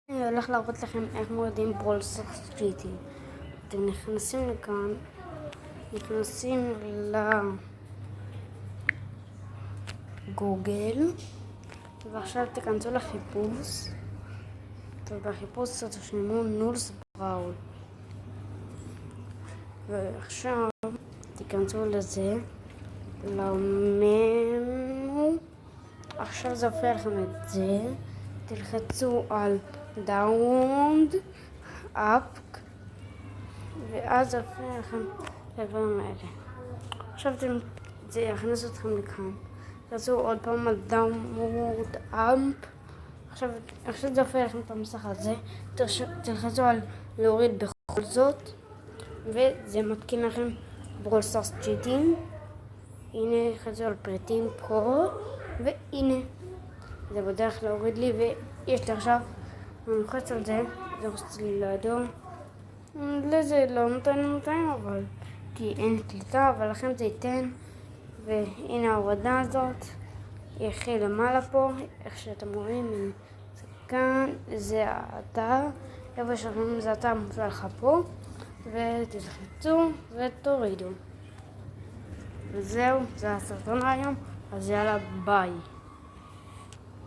אני הולך להראות לכם איך מורידים ברול סטארס GT. אתם נכנסים לכאן, נכנסים לגוגל, ועכשיו תיכנסו לחיפוש, ובחיפוש תרשמו נולס בראול, ועכשיו תיכנסו לזה, למנו, עכשיו זה הופך לכם את זה, תלחצו על דאונלוד אפ, ואז זה הופך לכם לדברים האלה. עכשיו זה יכניס אתכם לכאן, תלחצו עוד פעם על דאונלוד אפ, עכשיו זה הופך לכם את המסך הזה, תלחצו על להוריד בכל זאת, וזה מתקין לכם ברול סטארס GT. הנה, תלחצו על פריטים פה, והנה זה בדרך להוריד לי, ויש לי עכשיו, אני לוחץ על זה, זה רוצה לי לאדום, לזה לא נותן, אבל כי אין קליטה, אבל לכם זה ייתן. והנה ההורדה הזאת, היא הכי למעלה פה, איך שאתם רואים, זה כאן, זה האתר, איפה שרואים זה האתר מופיע לך פה, ותלחצו ותורידו. וזהו, זה הסרטון היום, אז יאללה ביי.